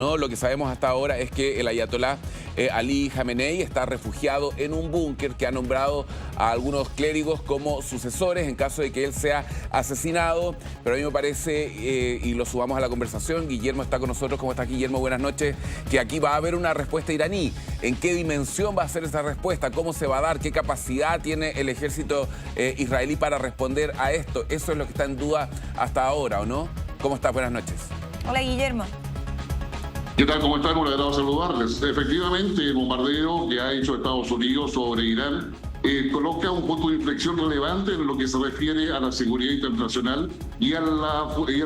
¿no? Lo que sabemos hasta ahora es que el ayatolá Ali Jamenei está refugiado en un búnker que ha nombrado a algunos clérigos como sucesores en caso de que él sea asesinado. Pero a mí me parece, y lo subamos a la conversación, Guillermo está con nosotros. ¿Cómo estás, Guillermo? Buenas noches. Que aquí va a haber una respuesta iraní. ¿En qué dimensión va a ser esa respuesta? ¿Cómo se va a dar? ¿Qué capacidad tiene el ejército israelí para responder a esto? Eso es lo que está en duda hasta ahora, ¿o no? ¿Cómo estás? Buenas noches. Hola, Guillermo. ¿Qué tal? ¿Cómo están? Un agrado saludarles. Efectivamente, el bombardeo que ha hecho Estados Unidos sobre Irán coloca un punto de inflexión relevante en lo que se refiere a la seguridad internacional y al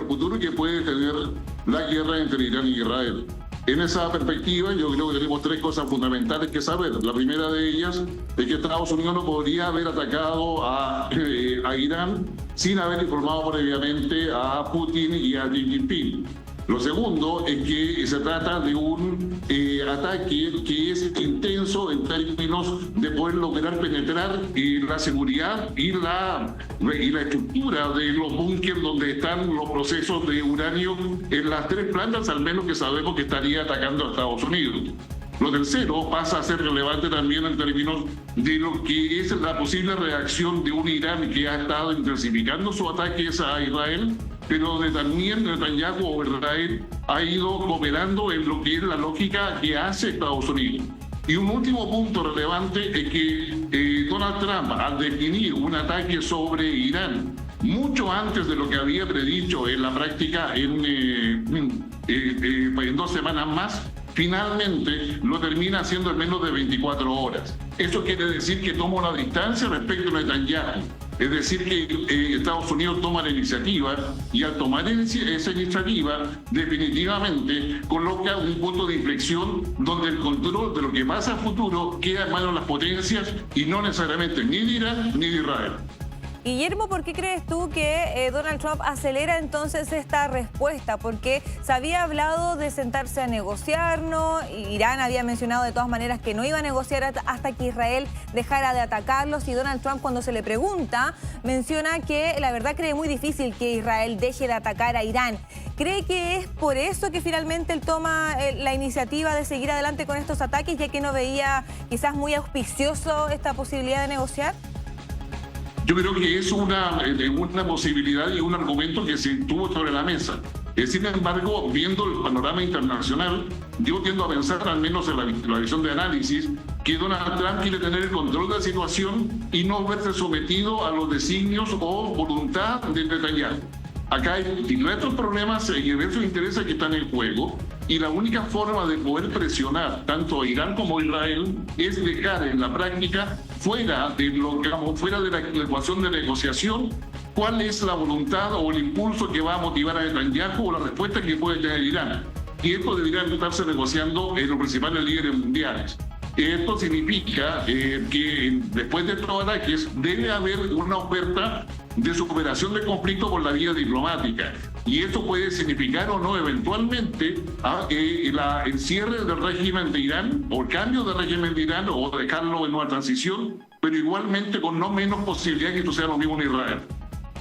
futuro que puede tener la guerra entre Irán y Israel. En esa perspectiva, yo creo que tenemos tres cosas fundamentales que saber. La primera de ellas es que Estados Unidos no podría haber atacado a Irán sin haber informado previamente a Putin y a Xi Jinping. Lo segundo es que se trata de un ataque que es intenso en términos de poder lograr penetrar la seguridad y la estructura de los búnkeres donde están los procesos de uranio en las tres plantas, al menos que sabemos que estaría atacando a Estados Unidos. Lo tercero pasa a ser relevante también en términos de lo que es la posible reacción de un Irán que ha estado intensificando sus ataques a Israel, pero también Netanyahu o Israel ha ido cooperando en lo que es la lógica que hace Estados Unidos. Y un último punto relevante es que Donald Trump, al definir un ataque sobre Irán, mucho antes de lo que había predicho en la práctica en 2 semanas más, finalmente lo termina haciendo en menos de 24 horas. Eso quiere decir que toma una distancia respecto a Netanyahu. Es decir, que Estados Unidos toma la iniciativa y al tomar esa iniciativa definitivamente coloca un punto de inflexión donde el control de lo que pasa a futuro queda en manos de las potencias y no necesariamente ni de Irán ni de Israel. Guillermo, ¿por qué crees tú que Donald Trump acelera entonces esta respuesta? Porque se había hablado de sentarse a negociar, ¿no? Irán había mencionado de todas maneras que no iba a negociar hasta que Israel dejara de atacarlos, y Donald Trump, cuando se le pregunta, menciona que la verdad cree muy difícil que Israel deje de atacar a Irán. ¿Cree que es por eso que finalmente él toma la iniciativa de seguir adelante con estos ataques, ya que no veía quizás muy auspicioso esta posibilidad de negociar? Yo creo que es una posibilidad y un argumento que se tuvo sobre la mesa. Sin embargo, viendo el panorama internacional, yo tiendo a pensar, al menos en la visión de análisis, que Donald Trump quiere tener el control de la situación y no verse sometido a los designios o voluntad de Netanyahu. Acá hay diversos problemas y diversos intereses que están en juego, y la única forma de poder presionar tanto a Irán como a Israel es dejar en la práctica fuera de la ecuación de negociación cuál es la voluntad o el impulso que va a motivar a Netanyahu o la respuesta que puede tener Irán. Y esto debería estarse negociando en los principales líderes mundiales. Esto significa que después de estos ataques debe haber una oferta de superación del conflicto por la vía diplomática. Y esto puede significar o no eventualmente el cierre del régimen de Irán o el cambio de régimen de Irán o dejarlo en una transición, pero igualmente con no menos posibilidad que esto sea lo mismo en Israel.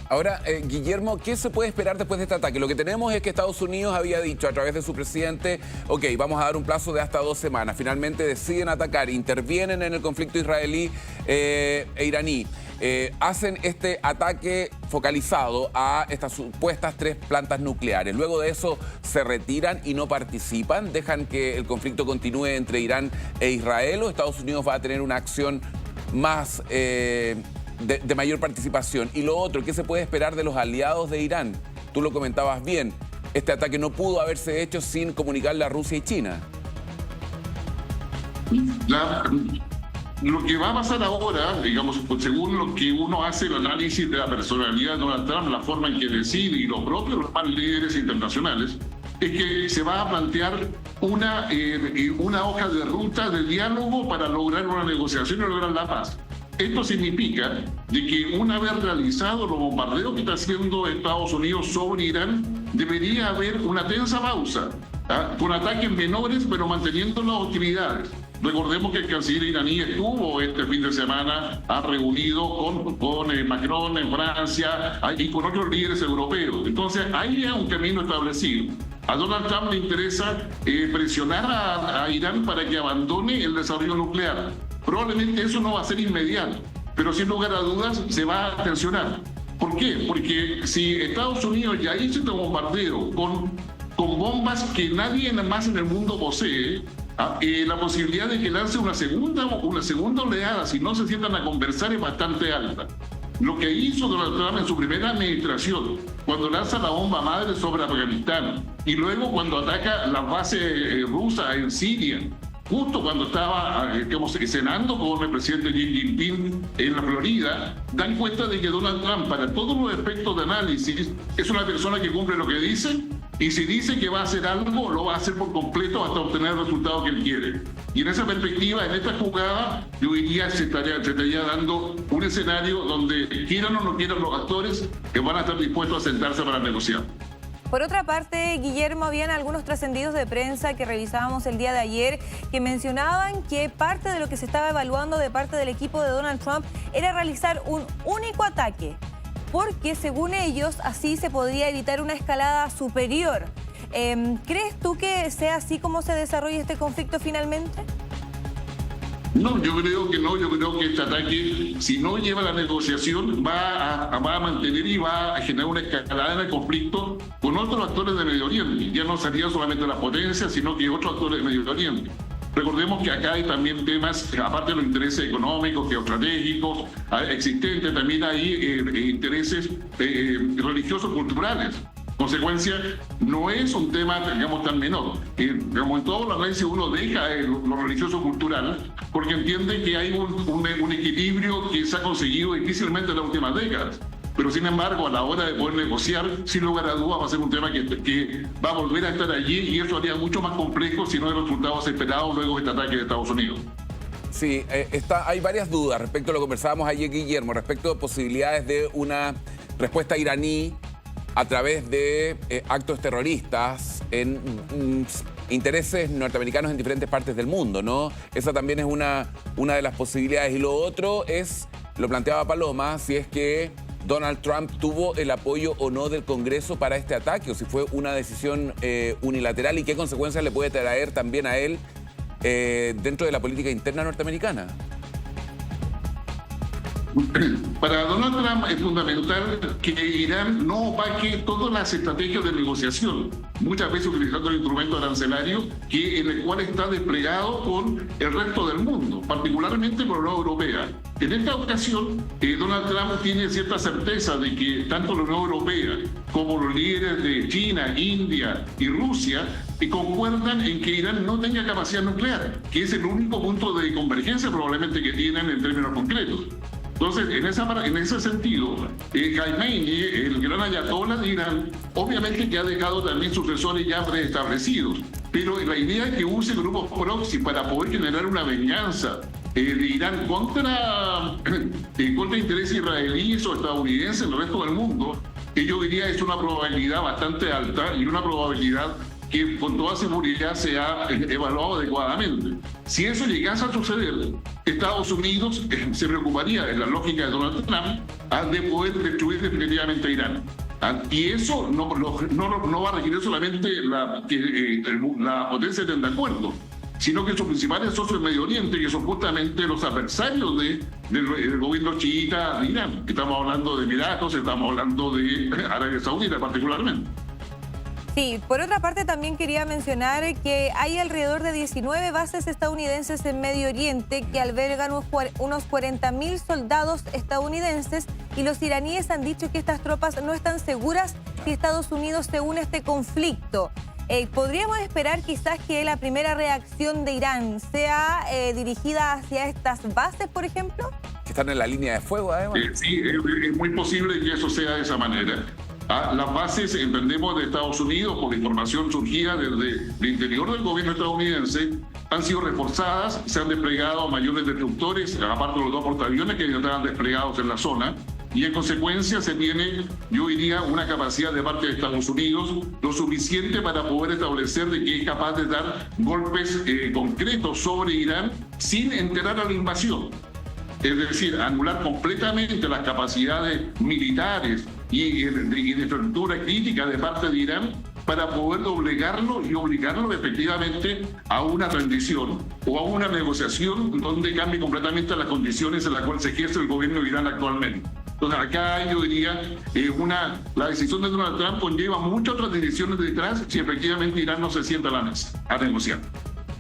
Ahora, Guillermo, ¿qué se puede esperar después de este ataque? Lo que tenemos es que Estados Unidos había dicho a través de su presidente, ok, vamos a dar un plazo de hasta 2 semanas. Finalmente deciden atacar, intervienen en el conflicto israelí e iraní. Hacen este ataque focalizado a estas supuestas 3 plantas nucleares. Luego de eso se retiran y no participan, dejan que el conflicto continúe entre Irán e Israel, o Estados Unidos va a tener una acción más de mayor participación. Y lo otro, ¿qué se puede esperar de los aliados de Irán? Tú lo comentabas bien, este ataque no pudo haberse hecho sin comunicarle a Rusia y China. Lo que va a pasar ahora, digamos, según lo que uno hace el análisis de la personalidad de Donald Trump, la forma en que decide y los propios líderes internacionales, es que se va a plantear una hoja de ruta de diálogo para lograr una negociación y lograr la paz. Esto significa de que una vez realizados los bombardeos que está haciendo Estados Unidos sobre Irán, debería haber una tensa pausa, con ataques menores pero manteniendo las hostilidades. Recordemos que el canciller iraní estuvo este fin de semana, ha reunido con Macron en Francia y con otros líderes europeos. Entonces, hay ya un camino establecido. A Donald Trump le interesa presionar a Irán para que abandone el desarrollo nuclear. Probablemente eso no va a ser inmediato, pero sin lugar a dudas se va a tensionar. ¿Por qué? Porque si Estados Unidos ya hizo este bombardeo con bombas que nadie más en el mundo posee, la posibilidad de que lance una segunda oleada, si no se sientan a conversar, es bastante alta. Lo que hizo Donald Trump en su primera administración, cuando lanza la bomba madre sobre Afganistán, y luego cuando ataca la base rusa en Siria, justo cuando estaba cenando con el presidente Xi Jinping en la Florida, dan cuenta de que Donald Trump, para todos los efectos de análisis, es una persona que cumple lo que dice, y si dice que va a hacer algo, lo va a hacer por completo hasta obtener el resultado que él quiere. Y en esa perspectiva, en esta jugada, yo diría se estaría dando un escenario donde quieran o no quieran los actores que van a estar dispuestos a sentarse para negociar. Por otra parte, Guillermo, habían algunos trascendidos de prensa que revisábamos el día de ayer que mencionaban que parte de lo que se estaba evaluando de parte del equipo de Donald Trump era realizar un único ataque, porque según ellos así se podría evitar una escalada superior. ¿Crees tú que sea así como se desarrolla este conflicto finalmente? No, yo creo que no. Yo creo que este ataque, si no lleva la negociación, va a mantener y va a generar una escalada en el conflicto con otros actores de Medio Oriente. Ya no sería solamente la potencia, sino que otros actores de Medio Oriente. Recordemos que acá hay también temas, aparte de los intereses económicos, geoestratégicos, existentes, también hay intereses religiosos, culturales. Consecuencia, no es un tema, digamos, tan menor. Digamos, en todos los análisis uno deja lo religioso cultural porque entiende que hay un equilibrio que se ha conseguido difícilmente en las últimas décadas. Pero sin embargo, a la hora de poder negociar, sin lugar a dudas va a ser un tema que va a volver a estar allí, y eso haría mucho más complejo si no hay resultados esperados luego de este ataque de Estados Unidos. Sí, hay varias dudas respecto a lo que conversábamos ayer, Guillermo, respecto a posibilidades de una respuesta iraní a través de actos terroristas en intereses norteamericanos en diferentes partes del mundo, ¿no? Esa también es una de las posibilidades. Y lo otro es, lo planteaba Paloma, si es que Donald Trump tuvo el apoyo o no del Congreso para este ataque, o si fue una decisión unilateral, y qué consecuencias le puede traer también a él dentro de la política interna norteamericana. Para Donald Trump es fundamental que Irán no opaque todas las estrategias de negociación, muchas veces utilizando el instrumento arancelario en el cual está desplegado con el resto del mundo, particularmente con la Unión Europea. En esta ocasión, Donald Trump tiene cierta certeza de que tanto la Unión Europea como los líderes de China, India y Rusia concuerdan en que Irán no tenga capacidad nuclear, que es el único punto de convergencia probablemente que tienen en términos concretos. Entonces, en ese sentido, Khamenei, el gran ayatollah de Irán, obviamente que ha dejado también sucesores ya preestablecidos, pero la idea es que use grupos proxy para poder generar una venganza de Irán contra intereses israelíes o estadounidenses en el resto del mundo, que yo diría es una probabilidad bastante alta y una probabilidad que con toda seguridad se ha evaluado adecuadamente. Si eso llegase a suceder, Estados Unidos se preocuparía, en la lógica de Donald Trump, de poder destruir definitivamente a Irán. Y eso no va a requerir solamente la potencia esté de acuerdo, sino que sus principales socios en Medio Oriente, que son justamente los adversarios del gobierno chiita de Irán. Estamos hablando de Emiratos, estamos hablando de Arabia Saudita particularmente. Sí, por otra parte también quería mencionar que hay alrededor de 19 bases estadounidenses en Medio Oriente que albergan unos 40.000 soldados estadounidenses, y los iraníes han dicho que estas tropas no están seguras si Estados Unidos se une a este conflicto. ¿Podríamos esperar quizás que la primera reacción de Irán sea dirigida hacia estas bases, por ejemplo? Que están en la línea de fuego, además. Sí, es muy posible que eso sea de esa manera. Las bases, entendemos, de Estados Unidos, por información surgida desde el interior del gobierno estadounidense, han sido reforzadas, se han desplegado mayores destructores, aparte de los 2 portaaviones que ya estaban desplegados en la zona, y en consecuencia se tiene, yo diría, una capacidad de parte de Estados Unidos lo suficiente para poder establecer de que es capaz de dar golpes concretos sobre Irán sin enterar a la invasión. Es decir, anular completamente las capacidades militares y de infraestructura crítica de parte de Irán para poder doblegarlo y obligarlo efectivamente a una rendición o a una negociación donde cambie completamente las condiciones en las cuales se ejerce el gobierno de Irán actualmente. Entonces acá yo diría, la decisión de Donald Trump conlleva muchas otras decisiones detrás si efectivamente Irán no se sienta a la mesa a negociar.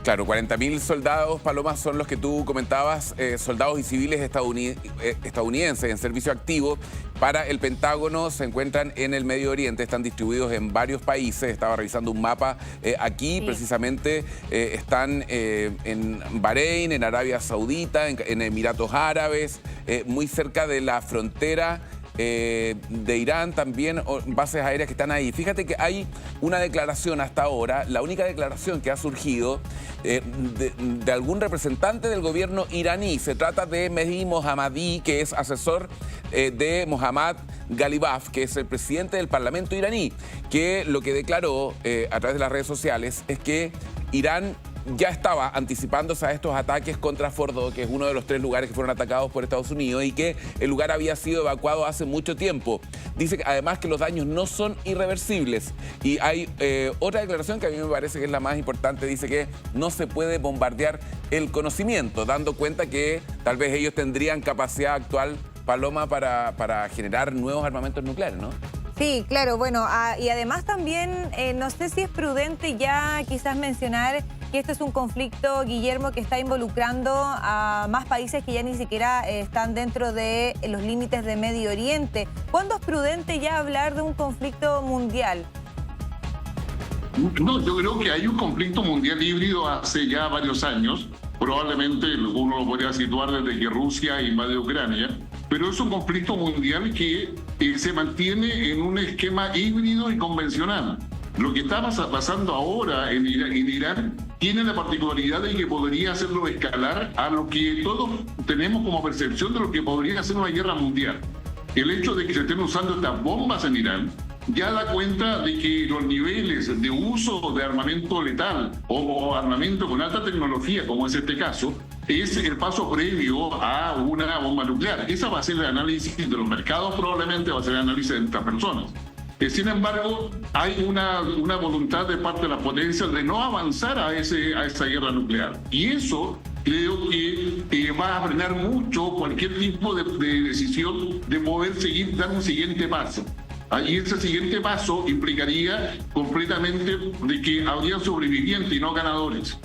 Claro, 40.000 soldados, Paloma, son los que tú comentabas, soldados y civiles estadounidenses en servicio activo para el Pentágono. Se encuentran en el Medio Oriente, están distribuidos en varios países. Estaba revisando un mapa aquí, sí. Precisamente están en Bahrein, en Arabia Saudita, en Emiratos Árabes, muy cerca de la frontera de Irán, también bases aéreas que están ahí. Fíjate que hay una declaración hasta ahora, la única declaración que ha surgido de algún representante del gobierno iraní. Se trata de Mehdi Mohammadi, que es asesor de Mohammad Ghalibaf, que es el presidente del Parlamento iraní, que lo que declaró a través de las redes sociales es que Irán ya estaba anticipándose a estos ataques contra Fordo, que es uno de los 3 lugares que fueron atacados por Estados Unidos, y que el lugar había sido evacuado hace mucho tiempo. Dice además que los daños no son irreversibles. Y hay otra declaración que a mí me parece que es la más importante. Dice que no se puede bombardear el conocimiento, dando cuenta que tal vez ellos tendrían capacidad actual, Paloma, para generar nuevos armamentos nucleares, ¿no? Sí, claro, bueno, y además también no sé si es prudente ya quizás mencionar que este es un conflicto, Guillermo, que está involucrando a más países que ya ni siquiera están dentro de los límites de Medio Oriente. ¿Cuándo es prudente ya hablar de un conflicto mundial? No, yo creo que hay un conflicto mundial híbrido hace ya varios años. Probablemente uno lo podría situar desde que Rusia invade Ucrania, pero es un conflicto mundial que se mantiene en un esquema híbrido y convencional. Lo que está pasando ahora en Irán tiene la particularidad de que podría hacerlo escalar a lo que todos tenemos como percepción de lo que podría ser una guerra mundial. El hecho de que se estén usando estas bombas en Irán ya da cuenta de que los niveles de uso de armamento letal o armamento con alta tecnología, como es este caso, es el paso previo a una bomba nuclear. Esa va a ser el análisis de los mercados, probablemente va a ser el análisis de estas personas. Sin embargo, hay una voluntad de parte de las potencias de no avanzar a esa guerra nuclear. Y eso creo que va a frenar mucho cualquier tipo de decisión de poder seguir dando un siguiente paso. Y ese siguiente paso implicaría completamente de que habría sobrevivientes y no ganadores.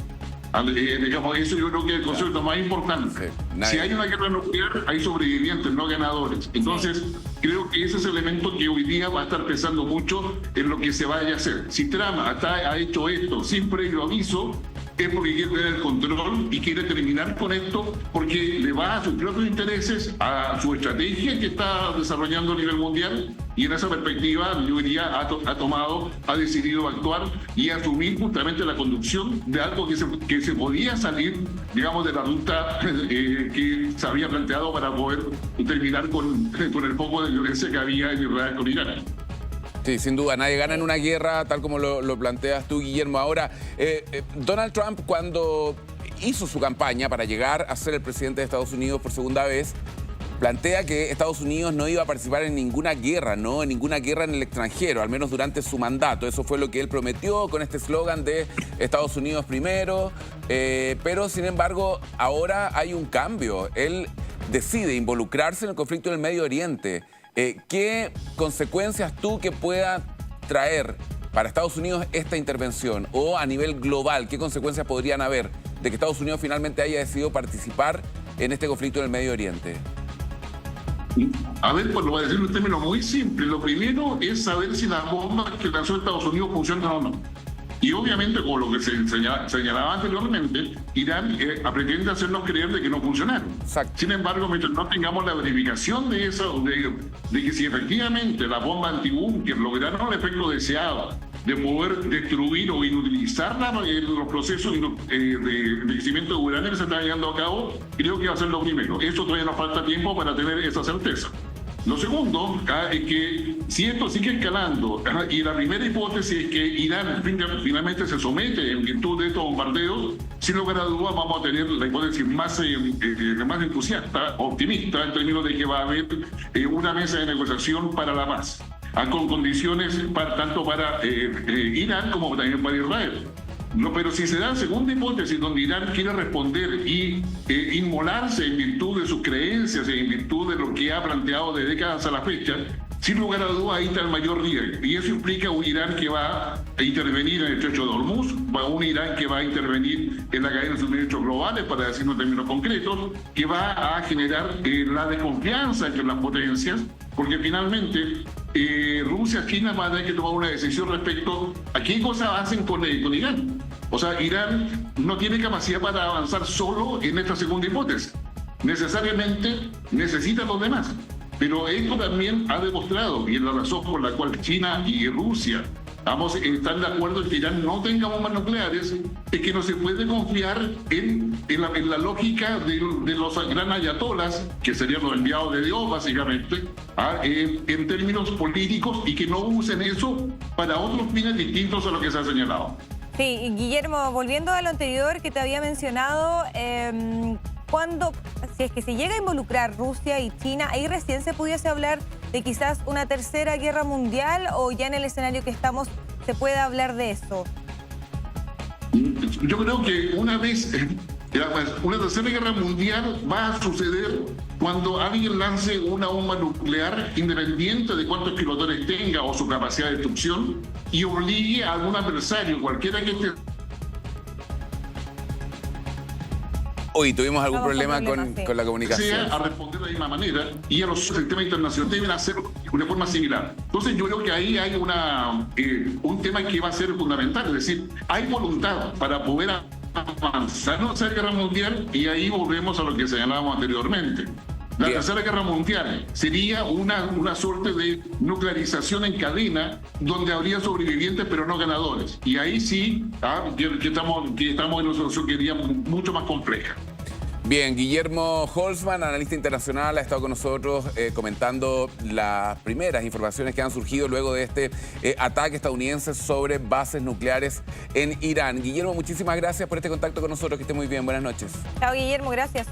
Digamos, eso yo creo que es el concepto más importante. Si hay una guerra nuclear, hay sobrevivientes, no ganadores. Entonces, creo que ese es el elemento que hoy día va a estar pesando mucho en lo que se vaya a hacer. Si Trump ha hecho esto sin previo aviso, es porque quiere tener el control y quiere terminar con esto porque le va a sus propios intereses, a su estrategia que está desarrollando a nivel mundial, y en esa perspectiva yo diría ha decidido actuar y asumir justamente la conducción de algo que se podía salir, digamos, de la ruta que se había planteado para poder terminar con el foco de violencia que había en Israel con Irán. Sí, sin duda, nadie gana en una guerra, tal como lo planteas tú, Guillermo. Ahora, Donald Trump, cuando hizo su campaña para llegar a ser el presidente de Estados Unidos por segunda vez, plantea que Estados Unidos no iba a participar en ninguna guerra, ¿no? En ninguna guerra en el extranjero, al menos durante su mandato. Eso fue lo que él prometió con este eslogan de Estados Unidos primero. Pero, sin embargo, ahora hay un cambio. Él decide involucrarse en el conflicto del Medio Oriente. ¿Qué consecuencias tú que pueda traer para Estados Unidos esta intervención? O a nivel global, ¿qué consecuencias podrían haber de que Estados Unidos finalmente haya decidido participar en este conflicto en el Medio Oriente? A ver, pues lo voy a decir en un término muy simple. Lo primero es saber si las bombas que lanzó Estados Unidos funcionan o no. Y obviamente, como lo que se señalaba anteriormente, Irán pretende hacernos creer de que no funcionaron. Exacto. Sin embargo, mientras no tengamos la verificación de eso, de que si efectivamente las bombas antibúnker lograron el efecto deseado de poder destruir o inutilizar los procesos de enriquecimiento de uranio que se están llevando a cabo, creo que va a ser lo primero. Eso todavía nos falta tiempo para tener esa certeza. Lo segundo es que si esto sigue escalando, y la primera hipótesis es que Irán finalmente se somete en virtud de estos bombardeos, sin lugar a dudas vamos a tener la hipótesis más entusiasta, optimista, en términos de que va a haber una mesa de negociación para la paz. con condiciones tanto para Irán como también para Israel. No, pero si se da segunda hipótesis donde Irán quiere responder y inmolarse en virtud de sus creencias y en virtud de lo que ha planteado de décadas a la fecha, sin lugar a dudas ahí está el mayor riesgo. Y eso implica un Irán que va a intervenir en el estrecho de Hormuz, un Irán que va a intervenir en la cadena de suministros globales, para decirlo en términos concretos, que va a generar la desconfianza entre las potencias, porque finalmente Rusia, China van a tener que tomar una decisión respecto a qué cosas hacen con Irán. O sea, Irán no tiene capacidad para avanzar solo en esta segunda hipótesis. Necesariamente necesita a los demás. Pero esto también ha demostrado, y es la razón por la cual China y Rusia están de acuerdo en que Irán no tenga bombas nucleares, es que no se puede confiar en la lógica de los gran ayatolas, que serían los enviados de Dios básicamente, en términos políticos, y que no usen eso para otros fines distintos a lo que se ha señalado. Sí, Guillermo, volviendo a lo anterior que te había mencionado, si es que se llega a involucrar Rusia y China, ¿ahí recién se pudiese hablar de quizás una tercera guerra mundial, o ya en el escenario que estamos se puede hablar de eso? Yo creo que una tercera guerra mundial va a suceder cuando alguien lance una bomba nuclear, independiente de cuántos kilotores tenga o su capacidad de destrucción, y obligue a algún adversario, cualquiera que esté. Hoy tuvimos algún problema sí, con la comunicación. A responder de la misma manera, y a los sistemas internacionales deben hacer de forma similar. Entonces yo creo que ahí hay un tema que va a ser fundamental, es decir, hay voluntad para poder avanzar en la tercera guerra mundial, y ahí volvemos a lo que señalábamos anteriormente. La tercera guerra mundial sería una suerte de nuclearización en cadena, donde habría sobrevivientes pero no ganadores. Y ahí sí que estamos en una situación que diría mucho más compleja. Bien, Guillermo Holzman, analista internacional, ha estado con nosotros comentando las primeras informaciones que han surgido luego de este ataque estadounidense sobre bases nucleares en Irán. Guillermo, muchísimas gracias por este contacto con nosotros. Que esté muy bien. Buenas noches. Chao, Guillermo. Gracias.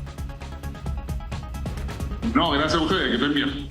No, gracias a ustedes. Que estén bien.